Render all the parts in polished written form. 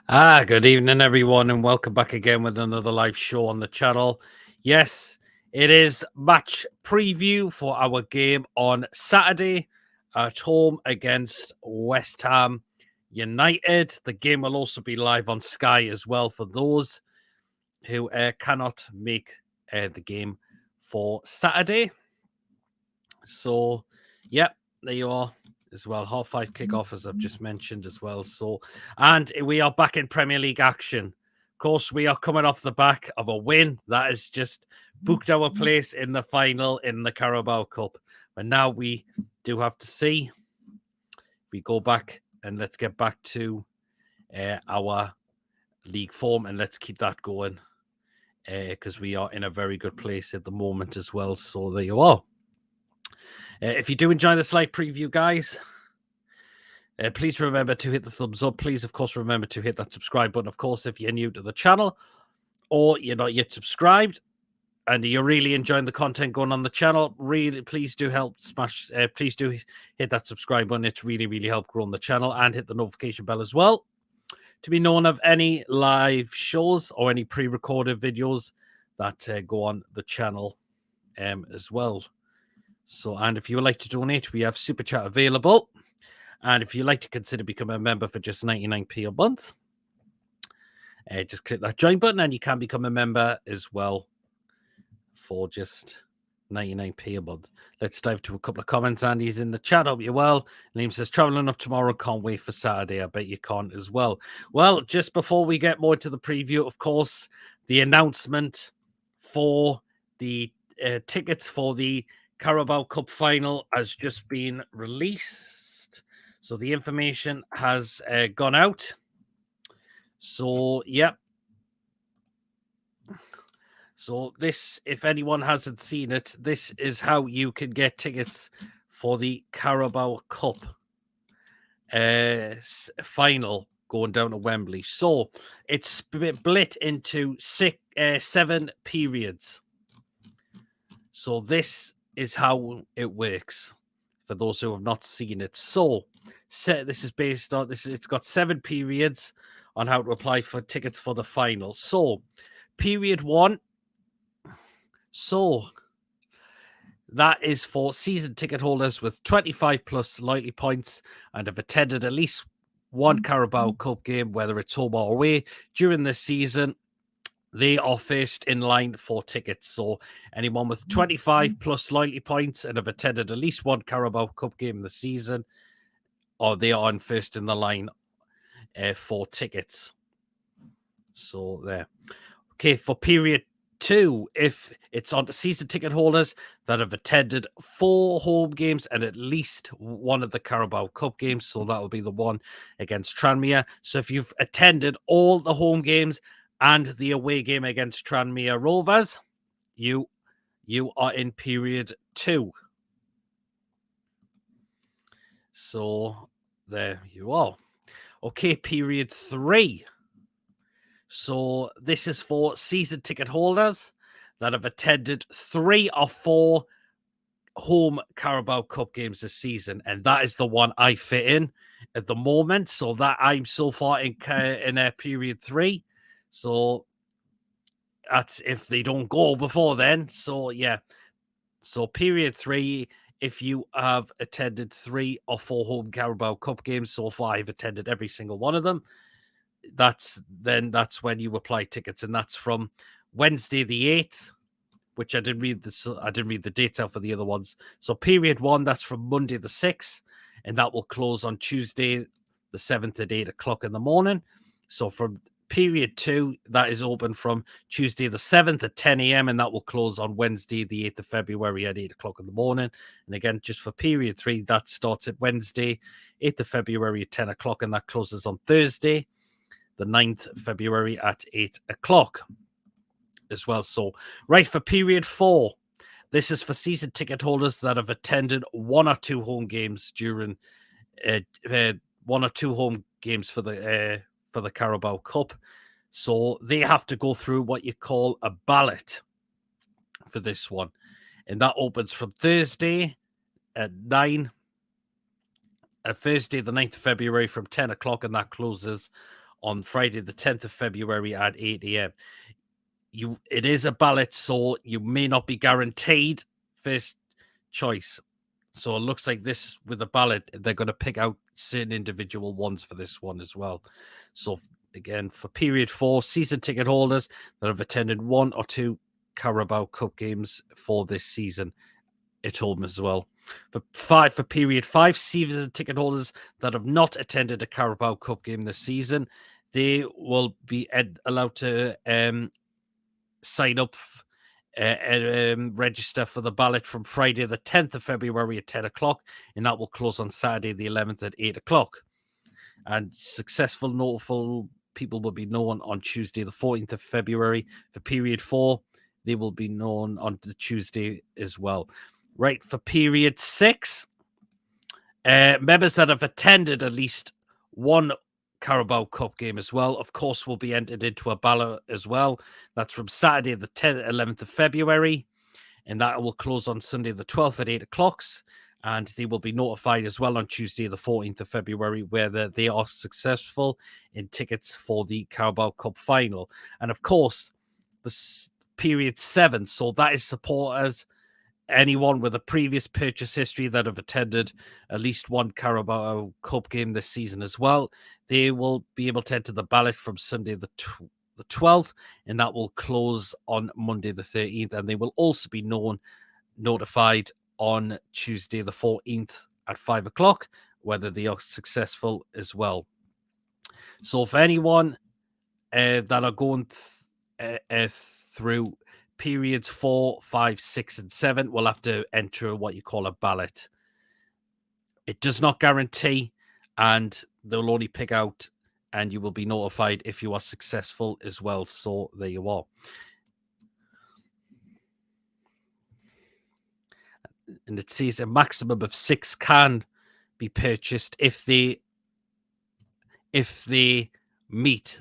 Good evening, everyone, and welcome back again with another live show on the channel. Yes, it is match preview for our game on Saturday at home against West Ham United. The game will also be live on Sky as well for those who cannot make the game for Saturday. So, yep, there you are as well. 5:30 kickoff, as I've just mentioned as well. So, and we are back in Premier League action. Of course, we are coming off the back of a win that has just booked our place in the final in the Carabao Cup. But now we do have to see. We go back and let's get back to our league form and let's keep that going because we are in a very good place at the moment as well. So there you are. If you do enjoy this live preview, guys, please remember to hit the thumbs up. Please, of course, remember to hit that subscribe button. Of course, if you're new to the channel or you're not yet subscribed and you're really enjoying the content going on the channel, really, please do help smash. Please do hit that subscribe button. It's really, really helped grow on the channel, and hit the notification bell as well to be known of any live shows or any pre-recorded videos that go on the channel as well. So, and if you would like to donate, we have Super Chat available. And if you'd like to consider becoming a member for just 99p a month, just click that join button and you can become a member as well for just 99p a month. Let's dive to a couple of comments. Andy's in the chat. Hope you're well. Liam says, traveling up tomorrow. Can't wait for Saturday. I bet you can't as well. Well, just before we get more to the preview, of course, the announcement for the tickets for the Carabao Cup final has just been released. So the information has gone out. So, yep. So this, if anyone hasn't seen it, this is how you can get tickets for the Carabao Cup final going down to Wembley. So it's split into 7 periods. So this is how it works for those who have not seen it. So this is based on this. It's got 7 periods on how to apply for tickets for the final. So period 1. So that is for season ticket holders with 25 plus loyalty points and have attended at least one Carabao Cup game, whether it's home or away, during this season. They are first in line for tickets. So anyone with 25 plus loyalty points and have attended at least one Carabao Cup game this season, or they are on first in the line for tickets. So there. Okay, for period 2, if it's on season ticket holders that have attended 4 home games and at least one of the Carabao Cup games, so that will be the one against Tranmere. So if you've attended all the home games and the away game against Tranmere Rovers, you are in period 2. So there you are. Okay, period 3. So this is for season ticket holders that have attended 3 or 4 home Carabao Cup games this season, and that is the one I fit in at the moment. So that I'm so far in period 3. So that's if they don't go before then. So yeah. So period 3, if you have attended 3 or 4 home Carabao Cup games so far, I've attended every single one of them. That's when you apply tickets, and that's from Wednesday the 8th, which I didn't read the dates out for the other ones. So period 1, that's from Monday the 6th, and that will close on Tuesday the 7th at 8 o'clock in the morning. So from period 2, that is open from Tuesday the 7th at 10 a.m. and that will close on Wednesday the 8th of February at 8 o'clock in the morning. And again, just for period 3, that starts at Wednesday 8th of February at 10 o'clock and that closes on Thursday the 9th of February at 8 o'clock as well. So right, for period 4, this is for season ticket holders that have attended 1 or 2 home games during 1 or 2 home games for the Carabao Cup. So they have to go through what you call a ballot for this one, and that opens from Thursday at 9. Thursday the 9th of February from 10 o'clock, and that closes on Friday, the 10th of February at 8 a.m. It is a ballot, so you may not be guaranteed first choice. So it looks like this with the ballot, they're going to pick out certain individual ones for this one as well. So again, for period 4, season ticket holders that have attended 1 or 2 Carabao Cup games for this season at home as well. For period 5, season ticket holders that have not attended a Carabao Cup game this season, they will be allowed to sign up and register for the ballot from Friday the 10th of February at 10 o'clock, and that will close on Saturday the 11th at 8 o'clock. And successful notable people will be known on Tuesday the 14th of February. For period 4, they will be known on the Tuesday as well. Right, for period 6, members that have attended at least one Carabao Cup game as well, of course, will be entered into a ballot as well. That's from Saturday the 11th of February, and that will close on Sunday the 12th at 8 o'clock. And they will be notified as well on Tuesday the 14th of February whether they are successful in tickets for the Carabao Cup final. And of course, the period 7, so that is supporters, anyone with a previous purchase history that have attended at least one Carabao Cup game this season as well. They will be able to enter the ballot from Sunday the 12th, and that will close on Monday the 13th. And they will also be notified on Tuesday the 14th at 5 o'clock whether they are successful as well. So for anyone that are going through periods 4, 5, 6, and 7 will have to enter what you call a ballot. It does not guarantee, and they'll only pick out, and you will be notified if you are successful as well. So there you are. And it says a maximum of 6 can be purchased if they meet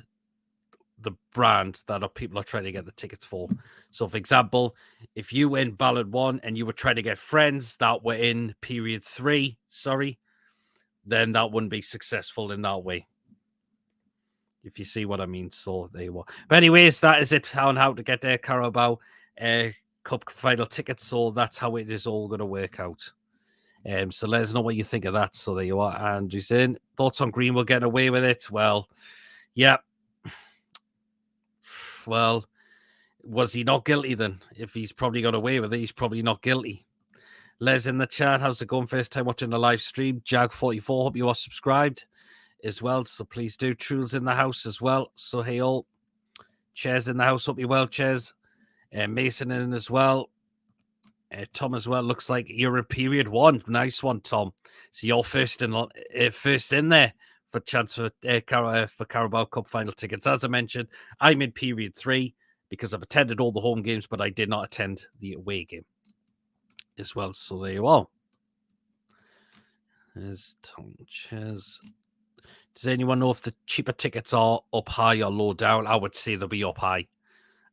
the brand that people are trying to get the tickets for. So, for example, if you win ballot 1 and you were trying to get friends that were in period 3, then that wouldn't be successful in that way. If you see what I mean. So there you are. But anyways, that is it on how to get their Carabao Cup final tickets. So that's how it is all going to work out. So let us know what you think of that. So there you are. Andrew's in. Thoughts on Greenwood getting away with it? Well, yeah. Well, was he not guilty then? If he's probably got away with it, he's probably not guilty. Les in the chat, how's it going? First time watching the live stream. Jag44, hope you are subscribed as well. So please do. Truls in the house as well. So hey all. Ches in the house, hope you well, Ches. Mason in as well. Tom as well. Looks like you're in period 1. Nice one, Tom. So you're first in there for chance for Carabao Cup final tickets. As I mentioned, I'm in period 3 because I've attended all the home games, but I did not attend the away game as well. So there you are. There's Tom Ches. Does anyone know if the cheaper tickets are up high or low down? I would say they'll be up high.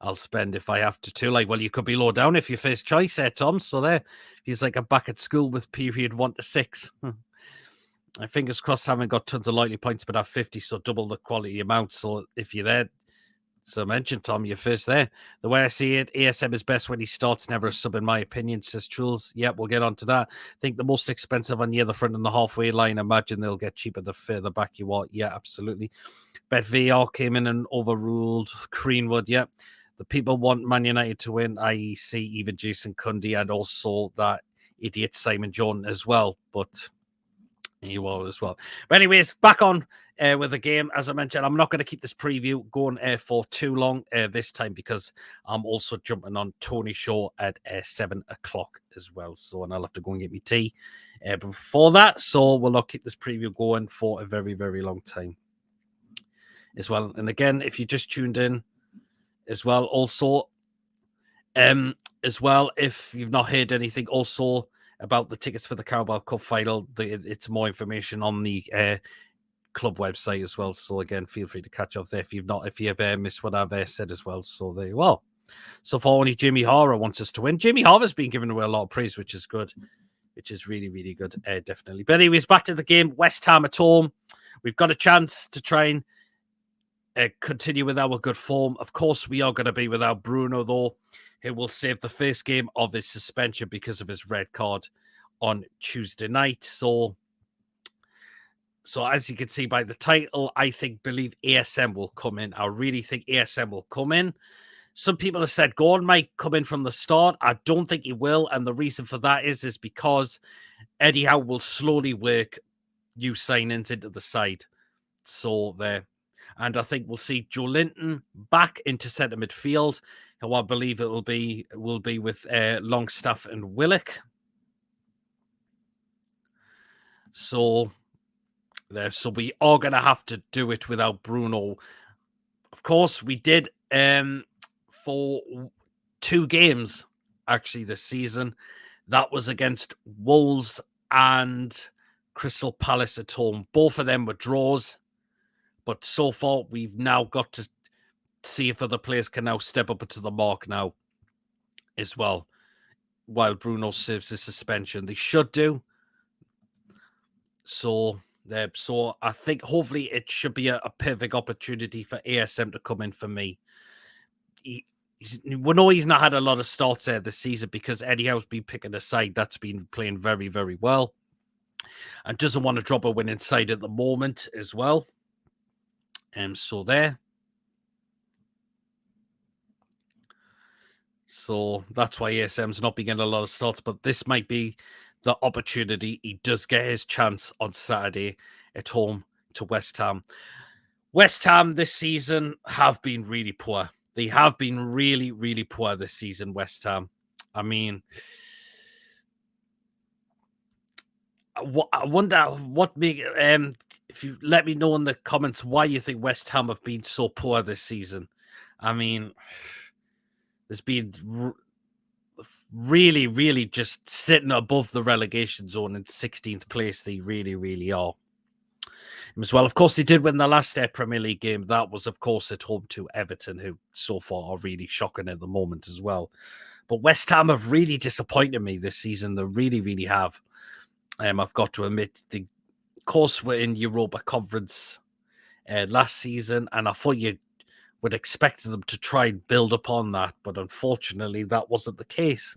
I'll spend if I have to too. Like, well, you could be low down if your first choice there, Tom. So there, he's like I'm back at school with period 1 to 6. I fingers crossed, haven't got tons of loyalty points, but have 50, so double the quality amount. So if you're there, so I mentioned, Tom, you're first there. The way I see it, ASM is best when he starts, never a sub, in my opinion, says Truls. Yep, we'll get on to that. I think the most expensive on near the front and the halfway line. Imagine they'll get cheaper the further back you are. Yeah, absolutely. Bet VR came in and overruled Greenwood. Yep. The people want Man United to win, i.e. see even Jason Cundy and also that idiot Simon Jordan as well. But you are as well. But anyways, back on with the game. As I mentioned, I'm not going to keep this preview going for too long this time because I'm also jumping on Tony's show at 7 o'clock as well. So, and I'll have to go and get me tea before that. So we'll not keep this preview going for a very, very long time as well. And again, if you just tuned in as well, also as well, if you've not heard anything also about the tickets for the Carabao Cup final, it's more information on the club website as well. So again, feel free to catch up there if you've missed what I've said as well. So there you are. So far, only Jimmy Hara wants us to win. Jimmy Hara's been given away a lot of praise, which is good, which is really, really good, definitely. But anyways, back to the game. West Ham at home. We've got a chance to try and continue with our good form. Of course, we are going to be without Bruno, though, who will save the first game of his suspension because of his red card on Tuesday night. So as you can see by the title, I believe ASM will come in. I really think ASM will come in. Some people have said Gordon might come in from the start. I don't think he will. And the reason for that is because Eddie Howe will slowly work new signings into the side. So there. And I think we'll see Joelinton back into centre midfield, who I believe will be with Longstaff and Willock. So there. So we are going to have to do it without Bruno. Of course, we did for 2 games actually this season. That was against Wolves and Crystal Palace at home. Both of them were draws. But so far, we've now got to see if other players can now step up to the mark now as well, while Bruno serves his suspension. They should do. So I think hopefully it should be a perfect opportunity for ASM to come in for me. We know he's not had a lot of starts there this season because Eddie Howe's been picking a side that's been playing very, very well and doesn't want to drop a winning side at the moment as well. So there. So that's why ASM's not been getting a lot of starts, but this might be the opportunity. He does get his chance on Saturday at home to West Ham. West Ham this season have been really poor. They have been really, really poor this season, West Ham. I mean, I wonder what if you let me know in the comments why you think West Ham have been so poor this season. I mean, there's been really, really just sitting above the relegation zone in 16th place. They really, really are. As well, of course, they did win the last Premier League game. That was, of course, at home to Everton, who so far are really shocking at the moment as well. But West Ham have really disappointed me this season. They really, really have. I've got to admit, of course, we're in Europa Conference last season, and I thought you would expect them to try and build upon that, but unfortunately, that wasn't the case.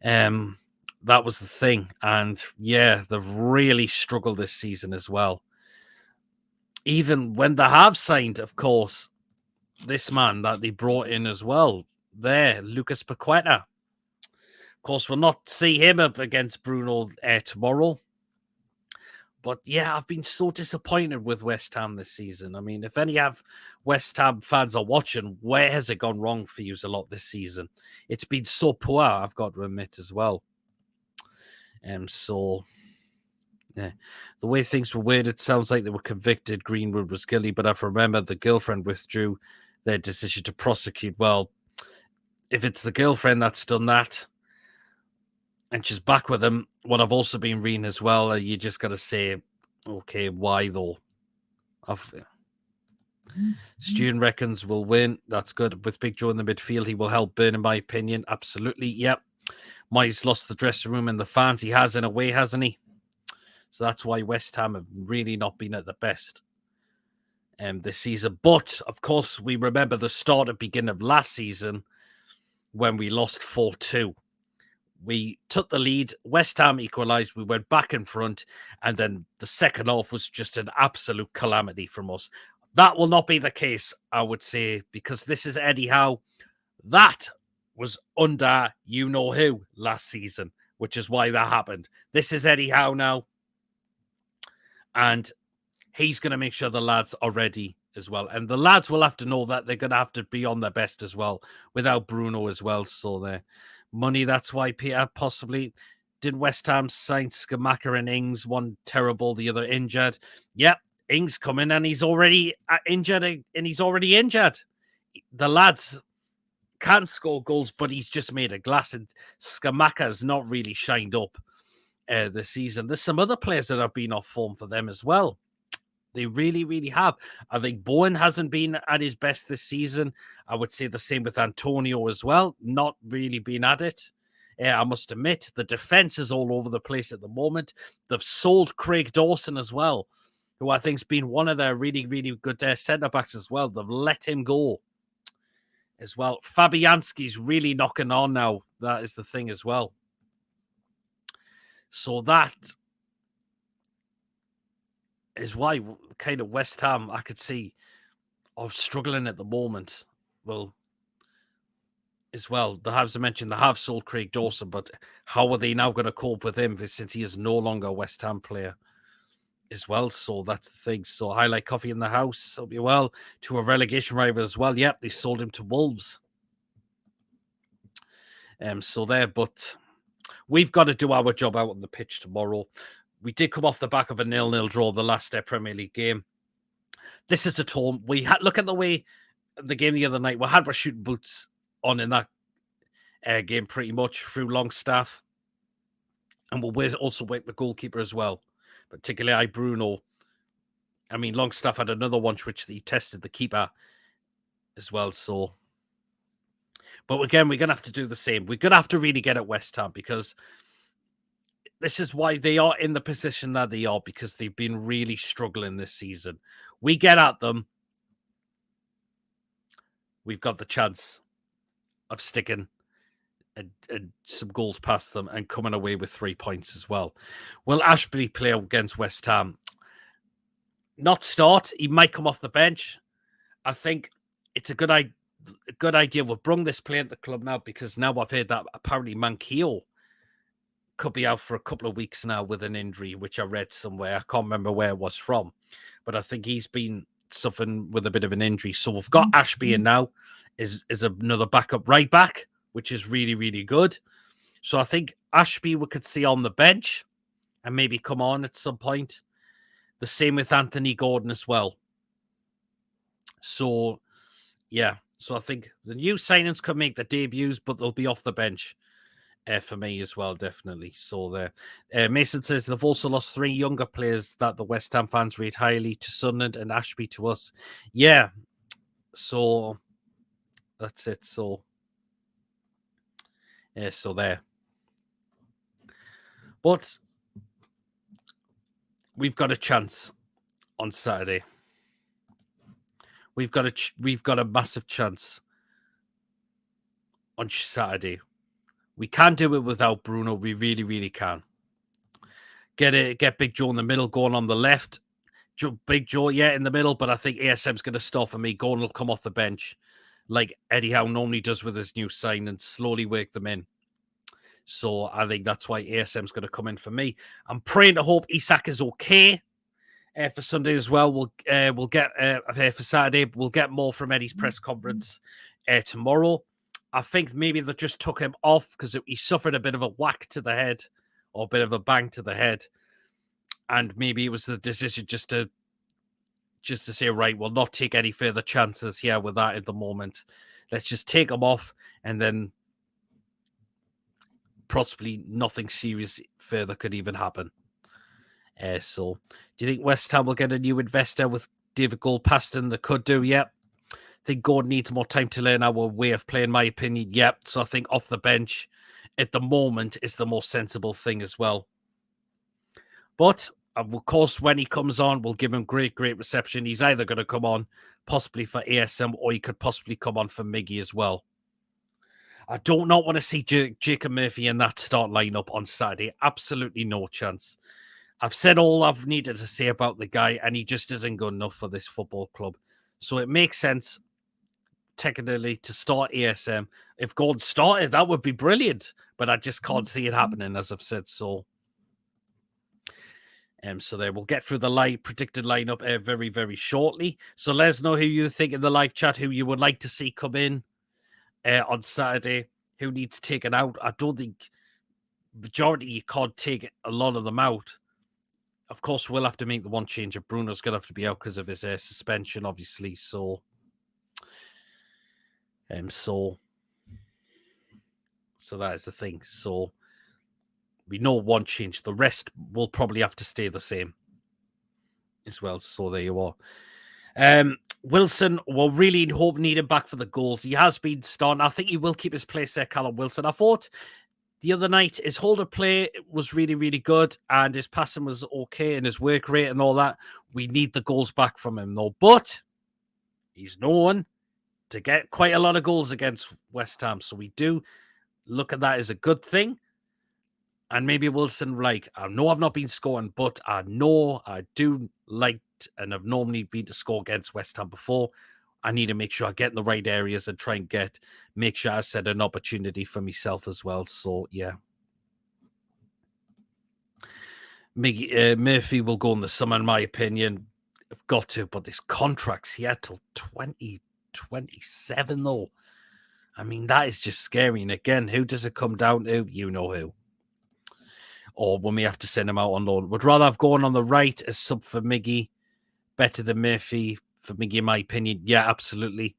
That was the thing, and yeah, they've really struggled this season as well. Even when they have signed, of course, this man that they brought in as well, there, Lucas Paqueta. Of course, we'll not see him up against Bruno tomorrow. But yeah, I've been so disappointed with West Ham this season. I mean, if any of West Ham fans are watching, where has it gone wrong for you a lot this season? It's been so poor, I've got to admit as well. So yeah, the way things were weird, it sounds like they were convicted. Greenwood was guilty, but I've remembered the girlfriend withdrew their decision to prosecute. Well, if it's the girlfriend that's done that, and she's back with him, what I've also been reading as well, you just got to say, okay, why though? Student reckons will win. That's good. With Big Joe in the midfield, he will help Burn, in my opinion. Absolutely, yep. Moyes lost the dressing room and the fans. He has in a way, hasn't he? So that's why West Ham have really not been at the best this season. But, of course, we remember the start at beginning of last season when we lost 4-2. We took the lead. West Ham equalised. We went back in front. And then the second half was just an absolute calamity from us. That will not be the case, I would say, because this is Eddie Howe. That was under you-know-who last season, which is why that happened. This is Eddie Howe now. And he's going to make sure the lads are ready as well. And the lads will have to know that they're going to have to be on their best as well, without Bruno as well. So the money, that's why Peter possibly did West Ham sign Skamaka and Ings, one terrible, the other injured. Yep, Ings coming and he's already injured, and he's already injured. The lads can't score goals, but he's just made a glass, and Skamaka's not really shined up this season. There's some other players that have been off form for them as well. They really, really have. I think Bowen hasn't been at his best this season. I would say the same with Antonio as well. Not really been at it. I must admit, the defense is all over the place at the moment. They've sold Craig Dawson as well. who I think's been one of their really, really good centre-backs as well. They've let him go as well. Fabianski's really knocking on now. That is the thing as well. So that is why kind of West Ham, I could see, are struggling at the moment. Well, as well, as I mentioned, they have sold Craig Dawson, but how are they now going to cope with him since he is no longer a West Ham player as well? So that's the thing. So Highlight Coffee in the house, hope you well, to a relegation rival as well. Yep, they sold him to Wolves. So there, but we've got to do our job out on the pitch tomorrow. We did come off the back of a 0-0 draw the last Premier League game. This is at home. We had look at the way the game the other night. We had our shooting boots on in that game pretty much through Longstaff, and we'll also wake the goalkeeper as well, particularly Bruno. I mean, Longstaff had another one which he tested the keeper as well. So, but again, we're gonna have to do the same. We're gonna have to really get at West Ham because this is why they are in the position that they are, because they've been really struggling this season. We get at them, we've got the chance of sticking and some goals past them and coming away with 3 points as well. Will Ashby play against West Ham? Not start. He might come off the bench. I think it's a good idea. We've brung this player at the club now because now I've heard that apparently Manquillo could be out for a couple of weeks now with an injury, which I read somewhere. I can't remember where it was from, but I think he's been suffering with a bit of an injury. So we've got Ashby in now, is another backup right back, which is really, really good. So I think Ashby we could see on the bench and maybe come on at some point. The same with Anthony Gordon as well. So, yeah. So I think the new signings could make their debuts, but they'll be off the bench for me as well, definitely. So there. Mason says they've also lost 3 younger players that the West Ham fans rate highly, to Sunderland and Ashby to us. Yeah. So that's it. So, yeah, so there. But we've got a chance on Saturday. We've got a massive chance on Saturday. We can do it without Bruno. We really, really can. Get Big Joe in the middle, going on the left. Big Joe, yeah, in the middle. But I think ASM's going to start for me. Gordon will come off the bench, like Eddie Howe normally does with his new sign, and slowly work them in. So I think that's why ASM's going to come in for me. I'm praying to hope Isak is okay. For Sunday as well, we'll get for Saturday. We'll get more from Eddie's press conference tomorrow. I think maybe they just took him off because he suffered a bit of a whack to the head, or a bit of a bang to the head, and maybe it was the decision just to say, right, we'll not take any further chances here with that at the moment. Let's just take him off, and then possibly nothing serious further could even happen. So, do you think West Ham will get a new investor with David Goldpaston? They could do, yep. I think Gordon needs more time to learn our way of playing, my opinion, yep. So I think off the bench at the moment is the most sensible thing as well. But, of course, when he comes on, we'll give him great reception. He's either going to come on possibly for ASM, or he could possibly come on for Miggy as well. I do not want to see Jacob Murphy in that start lineup on Saturday. Absolutely no chance. I've said all I've needed to say about the guy, and he just isn't good enough for this football club. So it makes sense, technically, to start ASM. If Gordon started, that would be brilliant, but I just can't see it happening, as I've said. So, so there, we'll get through the predicted lineup very, very shortly. So let us know who you think in the live chat, who you would like to see come in on Saturday, who needs taken out. I don't think majority you can't take a lot of them out. Of course, we'll have to make the one change. Bruno's going to have to be out because of his suspension, obviously. So, so that is the thing. So we know one change. The rest will probably have to stay the same as well. So there you are. Wilson, we'll really need him back for the goals. He has been starting. I think he will keep his place there, Callum Wilson. I thought the other night, his hold of play was really, really good, and his passing was okay, and his work rate and all that. We need the goals back from him, though. But he's known to get quite a lot of goals against West Ham, so we do look at that as a good thing. And maybe Wilson, like, I know I've not been scoring, but I know I do like and have normally been to score against West Ham before. I need to make sure I get in the right areas and try and make sure I set an opportunity for myself as well. So, yeah. Murphy will go in the summer, in my opinion. I've got to, but this contract's here till 2027, though. I mean, that is just scary. And again, who does it come down to? You know who. Or when we have to send him out on loan. Would rather have gone on the right as sub for Miggy. Better than Murphy for Miggy, in my opinion. Yeah, absolutely.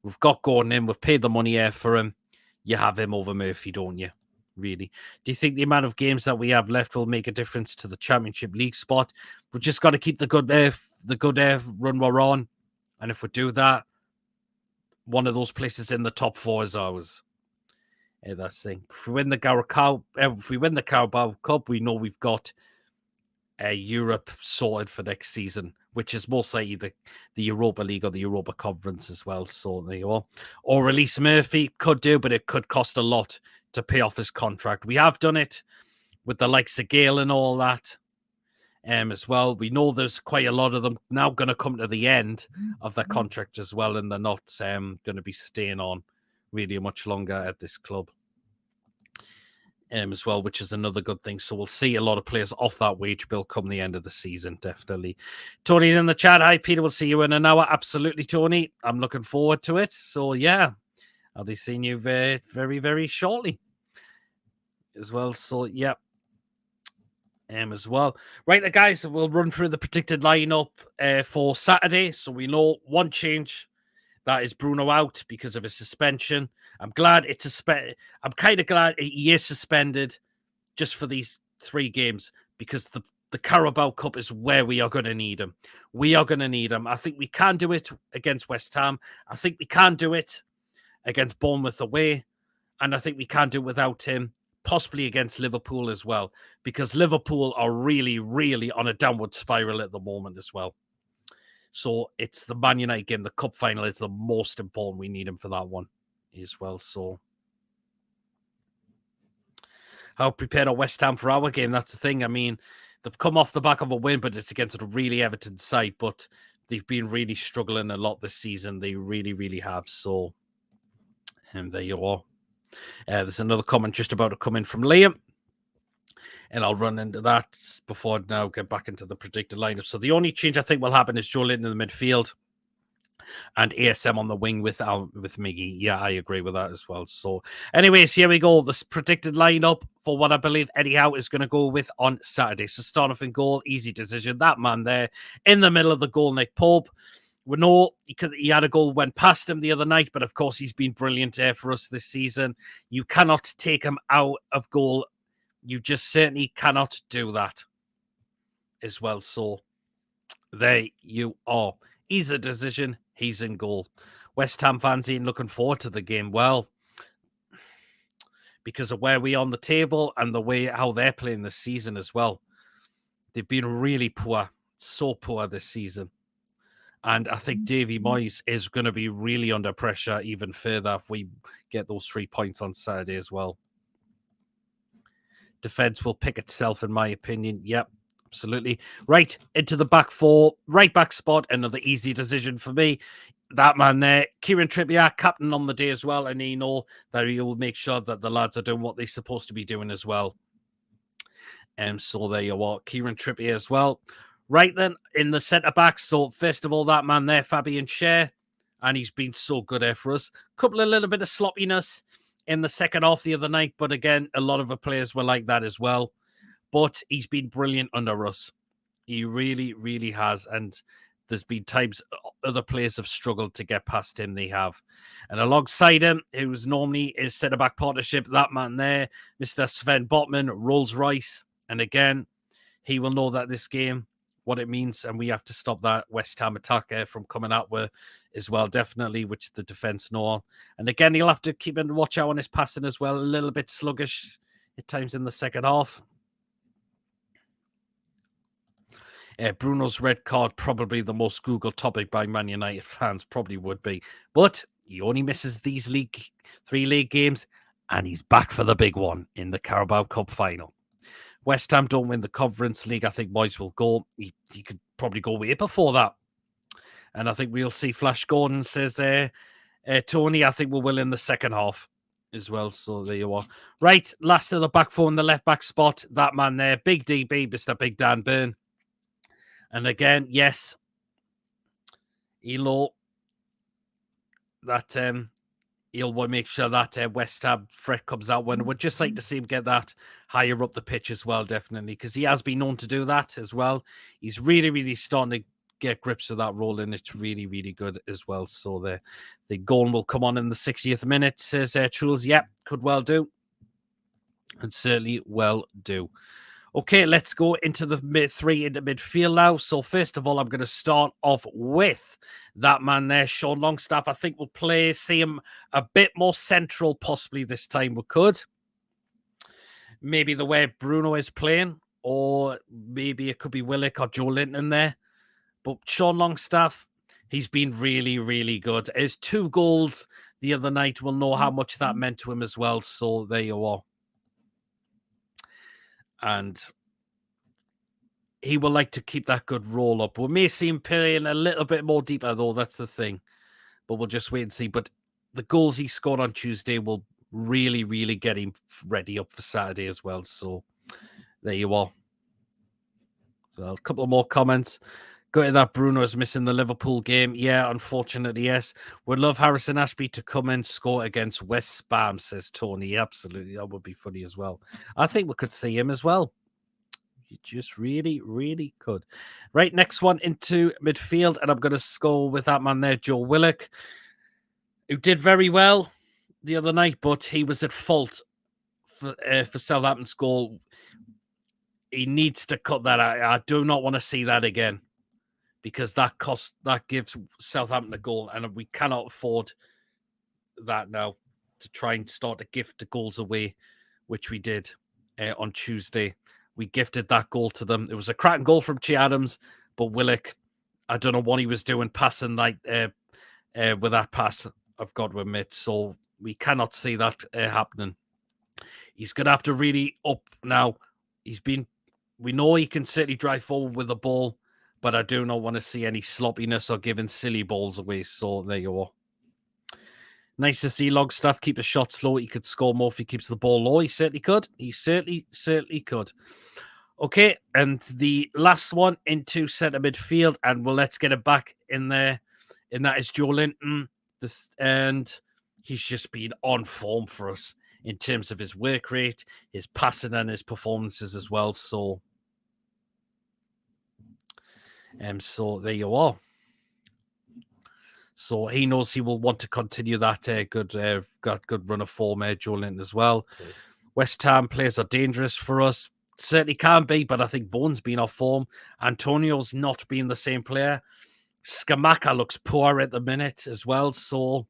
We've got Gordon in. We've paid the money here for him. You have him over Murphy, don't you? Really. Do you think the amount of games that we have left will make a difference to the Championship League spot? We've just got to keep the good run we're on. And if we do that, one of those places in the top 4 is ours. Yeah, that's the thing. If we win the Carabao Cup, we know we've got Europe sorted for next season, which is most likely the Europa League or the Europa Conference as well. So there you are. Or release Murphy could do, but it could cost a lot to pay off his contract. We have done it with the likes of Gale and all that as well. We know there's quite a lot of them now going to come to the end of their contract as well, and they're not going to be staying on really much longer at this club as well, which is another good thing. So we'll see a lot of players off that wage bill come the end of the season, definitely. Tony's in the chat. Hi, Peter. We'll see you in an hour. Absolutely, Tony. I'm looking forward to it. So, yeah, I'll be seeing you very, very, very shortly as well. So, yeah. As well. Right, the guys, we'll run through the predicted lineup for Saturday. So we know one change. That is Bruno out because of his suspension. I'm glad it's suspended. I'm kind of glad he is suspended just for these 3 games because the Carabao Cup is where we are going to need him. We are going to need him. I think we can do it against West Ham. I think we can do it against Bournemouth away. And I think we can do it without him, possibly against Liverpool as well, because Liverpool are really, really on a downward spiral at the moment as well. So it's the Man United game. The cup final is the most important. We need him for that one as well. So how prepared are West Ham for our game? That's the thing. I mean, they've come off the back of a win, but it's against a really Everton side. But they've been really struggling a lot this season. They really, really have. So, and there you are. There's another comment just about to come in from Liam. And I'll run into that before I now get back into the predicted lineup. So the only change I think will happen is Joelinton in the midfield and ASM on the wing with Miggy. Yeah, I agree with that as well. So anyways, here we go. This predicted lineup for what I believe Eddie Howe is going to go with on Saturday. So start off in goal, easy decision. That man there in the middle of the goal, Nick Pope. We know he had a goal went past him the other night, but of course he's been brilliant here for us this season. You cannot take him out of goal. You just certainly cannot do that as well. So there you are. Easy decision. He's in goal. West Ham fans ain't looking forward to the game. Well, because of where we are on the table and the way how they're playing this season as well. They've been really poor. So poor this season. And I think Davy Moyes is going to be really under pressure even further if we get those 3 points on Saturday as well. Defense will pick itself, in my opinion. Yep, absolutely. Right, into the back 4, right back spot. Another easy decision for me. That man there, Kieran Trippier, captain on the day as well. And he know that he will make sure that the lads are doing what they're supposed to be doing as well. So there you are, Kieran Trippier as well. Right then, in the centre-back. So first of all, that man there, Fabian Schär. And he's been so good there for us. Couple of little bit of sloppiness in the second half the other night. But again, a lot of the players were like that as well. But he's been brilliant under us. He really, really has. And there's been times other players have struggled to get past him. They have. And alongside him, who's normally his centre-back partnership, that man there, Mr. Sven Botman, Rolls-Royce. And again, he will know that this game, what it means, and we have to stop that West Ham attack from coming out with as well, definitely, which the defence know. And again, he'll have to keep and watch out on his passing as well. A little bit sluggish at times in the second half. Bruno's red card, probably the most Googled topic by Man United fans, probably would be. But he only misses these three league games, and he's back for the big one in the Carabao Cup final. West Ham don't win the Conference League. I think Moyes will go. He could probably go way before that. And I think we'll see Flash Gordon says, Tony, I think we'll win in the second half as well. So there you are. Right, last of the back four in the left back spot. That man there, Big DB, Mr. Big Dan Burn. And again, yes, Elo, that he'll make sure that West Ham threat comes out when we'd just like to see him get that higher up the pitch as well, definitely, because he has been known to do that as well. He's really, really starting to get grips with that role, and it's really, really good as well. So the goal will come on in the 60th minute, says Trules. Yep, could well do. And certainly well do. Okay, let's go into the three into midfield now. So first of all, I'm going to start off with that man there, Sean Longstaff. I think we'll see him a bit more central possibly this time. We could. Maybe the way Bruno is playing, or maybe it could be Willock or Joelinton there. But Sean Longstaff, he's been really, really good. His 2 goals the other night, we'll know how much that meant to him as well. So there you are. And he will like to keep that good roll up. We may see him playing a little bit more deeper, though. That's the thing. But we'll just wait and see. But the goals he scored on Tuesday will really, really get him ready up for Saturday as well. So there you are. Well, a couple of more comments. Go to that. Bruno is missing the Liverpool game. Yeah, unfortunately, yes. Would love Harrison Ashby to come and score against West Ham, says Tony. Absolutely. That would be funny as well. I think we could see him as well. You just really, really could. Right, next one into midfield, and I'm going to go with that man there, Joe Willock, who did very well the other night, but he was at fault for Southampton's goal. He needs to cut that out. I do not want to see that again, because that gives Southampton a goal, and we cannot afford that now to try and start to gift the goals away, which we did on Tuesday. We gifted that goal to them. It was a cracking goal from Che Adams, but Willock, I don't know what he was doing passing like with that pass, I've got to admit. So we cannot see that happening. He's going to have to really up now. We know he can certainly drive forward with the ball, but I do not want to see any sloppiness or giving silly balls away. So there you are. Nice to see Longstaff keep the shot slow. He could score more if he keeps the ball low. He certainly could. He certainly could. Okay, and the last one into centre midfield, and let's get it back in there. And that is Joelinton. And he's just been on form for us in terms of his work rate, his passing, and his performances as well. So there you are. So he knows he will want to continue that good run of form, Joelinton as well. Okay. West Ham players are dangerous for us. Certainly can be, but I think Bone's been off form. Antonio's not been the same player. Skamaka looks poor at the minute as well. So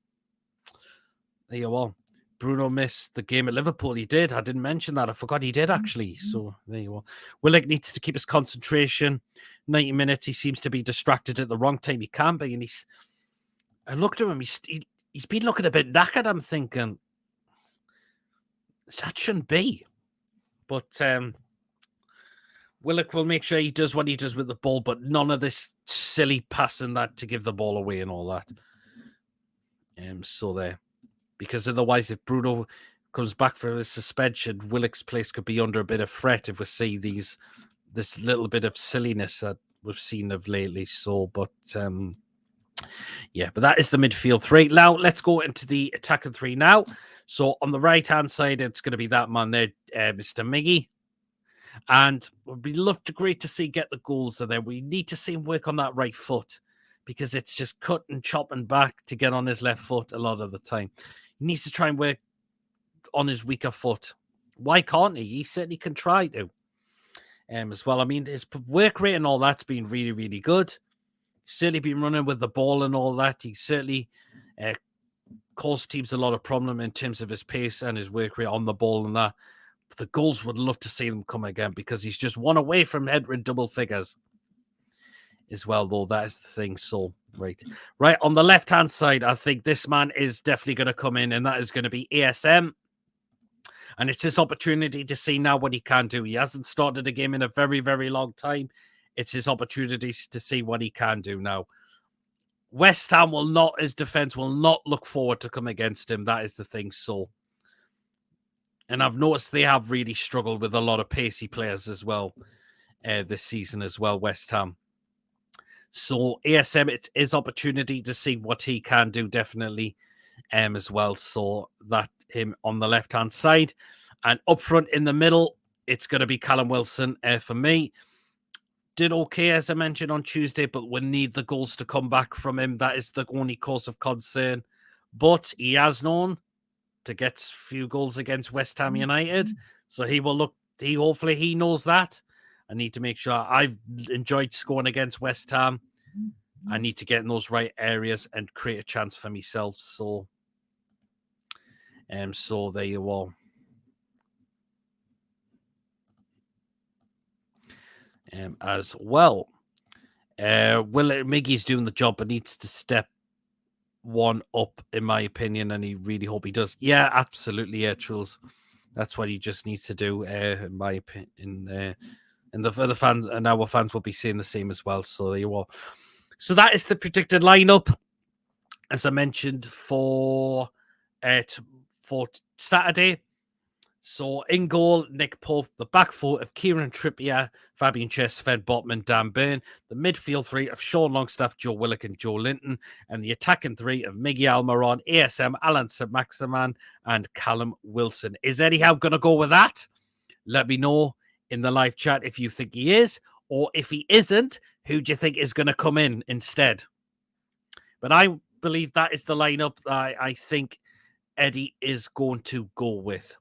there you are. Bruno missed the game at Liverpool. He did. I didn't mention that. I forgot he did, actually. So there you are. Willock needs to keep his concentration. 90 minutes. He seems to be distracted at the wrong time. He can be, and I looked at him. He's been looking a bit knackered. I'm thinking that shouldn't be. But Willock will make sure he does what he does with the ball, but none of this silly passing that to give the ball away and all that. So there, because otherwise, if Bruno comes back for his suspension, Willock's place could be under a bit of threat if we see this little bit of silliness that we've seen of lately. So, but that is the midfield 3. Now, let's go into the attacking 3 now. So, on the right-hand side, it's going to be that man there, Mr. Miggy. And it would be great to see get the goals there. We need to see him work on that right foot, because it's just cut and chopping back to get on his left foot a lot of the time. He needs to try and work on his weaker foot. Why can't he? He certainly can try to. as well. I mean, his work rate and all that's been really, really good. Certainly been running with the ball and all that. He's certainly caused teams a lot of problem in terms of his pace and his work rate on the ball and that. But the goals would love to see them come again because he's just one away from entering double figures as well, though. That is the thing. So, right on the left-hand side, I think this man is definitely going to come in, and that is going to be ASM. And it's his opportunity to see now what he can do. He hasn't started a game in a very, very long time. It's his opportunities to see what he can do now. West Ham will not, his defense will not look forward to come against him. That is the thing. So, and I've noticed they have really struggled with a lot of pacey players as well this season as well, West Ham. So ASM, it's his opportunity to see what he can do, definitely, as well. So that him on the left-hand side. And up front in the middle, it's going to be Callum Wilson for me. Did okay, as I mentioned, on Tuesday, but we need the goals to come back from him. That is the only cause of concern. But he has known to get a few goals against West Ham United. So he will look, hopefully he knows that. I need to make sure. I've enjoyed scoring against West Ham. I need to get in those right areas and create a chance for myself. So, so there you are. As well. Miggy's doing the job, but needs to step one up, in my opinion, and he really hope he does. Yeah, absolutely, yeah, Truls. That's what he just needs to do, in my opinion. And the other fans and our fans will be saying the same as well. So there you are. So that is the predicted lineup, as I mentioned, for Saturday. So in goal, Nick Pope. The back four of Kieran Trippier, Fabian Chess, Sven Botman, Dan Burn. The midfield three of Sean Longstaff, Joe Willock, and Joelinton. And the attacking three of Miggy Almiron, ASM, Alan Saint-Maximin, and Callum Wilson. Is Eddie Howe going to go with that? Let me know in the live chat if you think he is, or if he isn't, who do you think is going to come in instead? But I believe that is the lineup that I think Eddie is going to go with.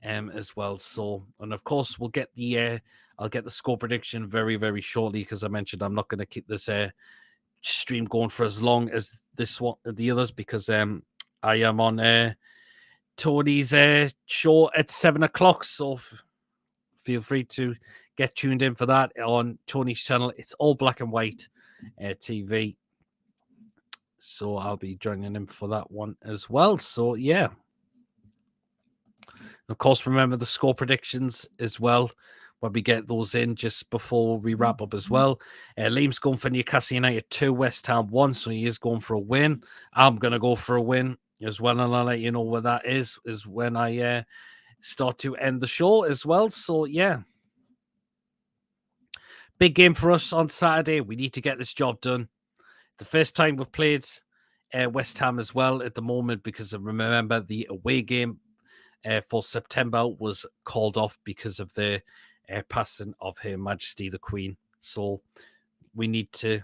As well. So, and of course, we'll get the I'll get the score prediction very, very shortly, because I mentioned I'm not going to keep this stream going for as long as this one, the others, because I am on Tony's show at 7 o'clock. So feel free to get tuned in for that on Tony's channel. It's all black and white TV. So I'll be joining him for that one as well. So yeah. Of course, remember the score predictions as well, when we get those in just before we wrap up as well. Liam's going for Newcastle United 2, West Ham 1, so he is going for a win. I'm going to go for a win as well, and I'll let you know where that is when I start to end the show as well. So, yeah. Big game for us on Saturday. We need to get this job done. The first time we've played West Ham as well at the moment, because remember the away game for September was called off because of the passing of Her Majesty the Queen. So we need to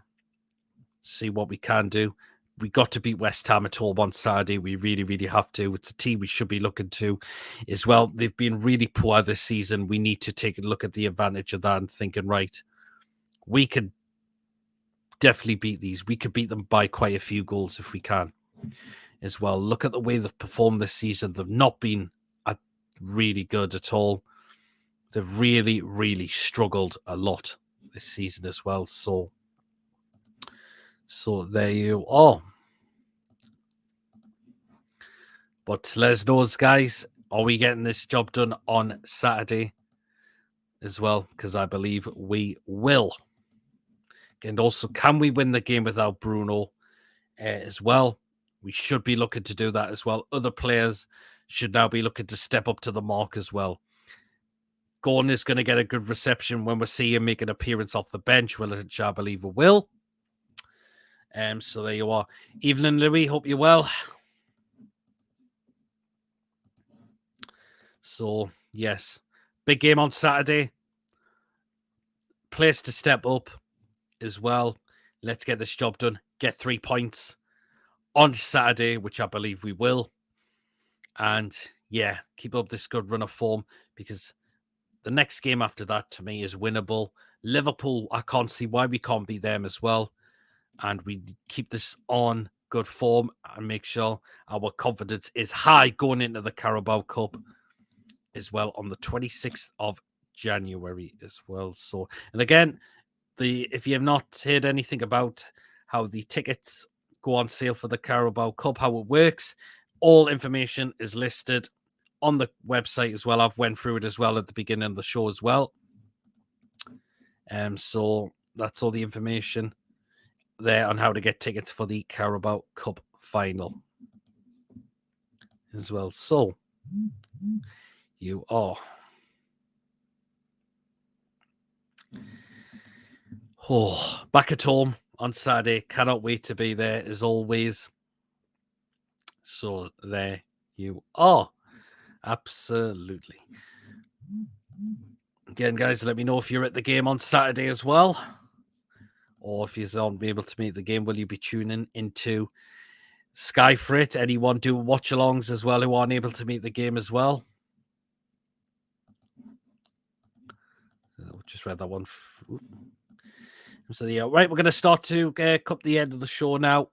see what we can do. We got to beat West Ham at home on Saturday. We really, really have to. It's a team we should be looking to as well. They've been really poor this season. We need to take a look at the advantage of that and thinking, right, we could definitely beat these. We could beat them by quite a few goals if we can as well. Look at the way they've performed this season. They've not been really good at all. They've really, really struggled a lot this season as well. So there you are. But let us know, guys, are we getting this job done on Saturday as well? Because I believe we will. And also, can we win the game without Bruno as well? We should be looking to do that as well. Other players should now be looking to step up to the mark as well. Gordon is going to get a good reception when we see him make an appearance off the bench, which I believe we will. So there you are. Evelyn Louis, hope you're well. So, yes. Big game on Saturday. Place to step up as well. Let's get this job done. Get 3 points on Saturday, which I believe we will. And, yeah, keep up this good run of form, because the next game after that, to me, is winnable. Liverpool, I can't see why we can't beat them as well. And we keep this on good form and make sure our confidence is high going into the Carabao Cup as well on the 26th of January as well. So, and again, if you have not heard anything about how the tickets go on sale for the Carabao Cup, how it works, all information is listed on the website as well. I've went through it as well at the beginning of the show as well. So that's all the information there on how to get tickets for the Carabao Cup final as well. So you are back at home on Saturday. Cannot wait to be there as always. So there you are. Absolutely. Again, guys, let me know if you're at the game on Saturday as well. Or if you're not able to meet the game, will you be tuning into Sky for it? Anyone do watch-alongs as well who aren't able to meet the game as well? Just read that one. So, yeah, right, we're going to start to cut the end of the show now.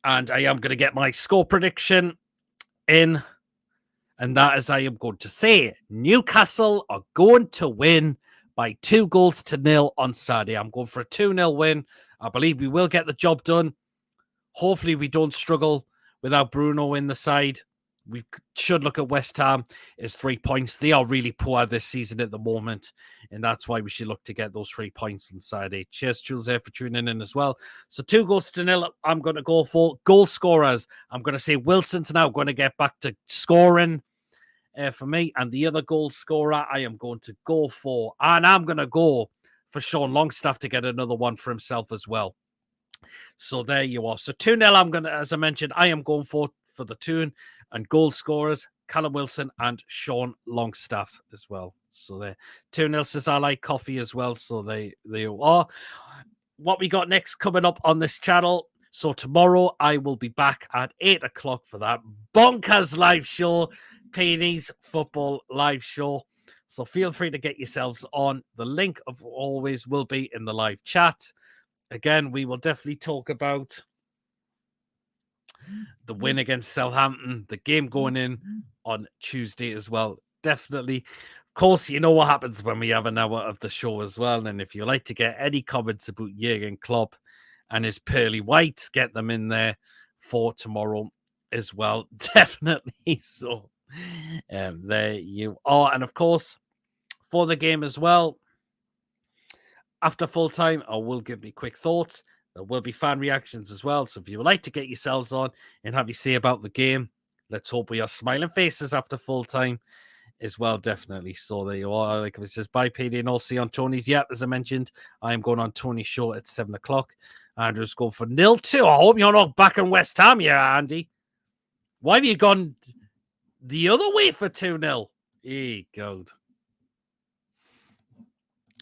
And I am going to get my score prediction in. And that is, I am going to say, Newcastle are going to win by 2-0 on Saturday. I'm going for a 2-0 win. I believe we will get the job done. Hopefully we don't struggle without Bruno in the side. We should look at West Ham as 3 points. They are really poor this season at the moment, and that's why we should look to get those 3 points on Saturday. Cheers, Jules, there for tuning in as well. So 2-0 I'm going to go for. Goal scorers, I'm going to say Wilson's now going to get back to scoring for me. And the other goal scorer I am going to go for, and I'm going to go for Sean Longstaff to get another one for himself as well. So there you are. So 2-0, I'm going to, as I mentioned, I am going for the Toon, and goal scorers, Callum Wilson and Sean Longstaff as well. So there. 2-0 says I like coffee as well. So there you are. What we got next coming up on this channel. So tomorrow I will be back at 8 o'clock for that bonkers live show, Penny's Football Live Show. So feel free to get yourselves on. The link of always will be in the live chat. Again, we will definitely talk about the win against Southampton, the game going in on Tuesday as well. Definitely. Of course, you know what happens when we have an hour of the show as well. And if you like to get any comments about Jurgen Klopp and his pearly whites, get them in there for tomorrow as well. Definitely. So there you are. And of course, for the game as well, after full time, I will give me quick thoughts. There will be fan reactions as well. So if you would like to get yourselves on and have you say about the game, let's hope we are smiling faces after full time as well, definitely. So there you are. Like if it says bye, PD, and I'll see you on Tony's. Yeah, as I mentioned, I am going on Tony's show at 7 o'clock. Andrew's going for 0-2. I hope you're not back in West Ham, yeah, Andy. Why have you gone the other way for 2-0? Hey, God.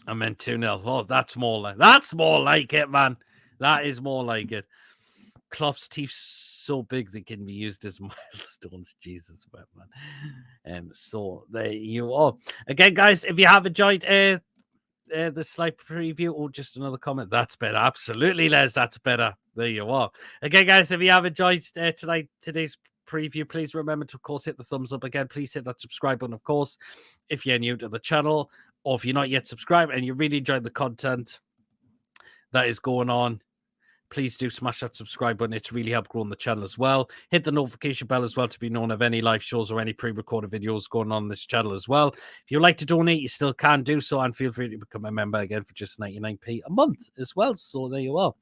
I meant 2-0. Oh, that's more like it, man. That is more like it. Klopp's teeth so big they can be used as milestones. Jesus, man. So there you are. Again, guys, if you have enjoyed this live preview or just another comment, that's better. Absolutely, Les, that's better. There you are. Again, guys, if you have enjoyed today's preview, please remember to, of course, hit the thumbs up. Again, please hit that subscribe button, of course, if you're new to the channel, or if you're not yet subscribed and you really enjoyed the content that is going on, please do smash that subscribe button. It's really helped growing the channel as well. Hit the notification bell as well to be known of any live shows or any pre-recorded videos going on this channel as well. If you'd like to donate, you still can do so, and feel free to become a member again for just 99p a month as well. So there you are.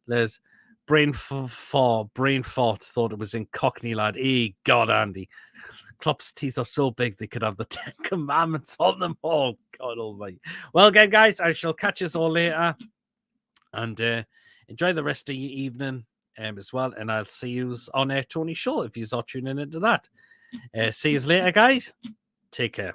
There's brain fart. Thought it was in Cockney, lad. Hey, God, Andy. Klopp's teeth are so big they could have the 10 commandments on them. Oh, God almighty. Well, again, guys, I shall catch us all later. And enjoy the rest of your evening as well. And I'll see you on Tony's show if you're tuning into that. See you later, guys. Take care.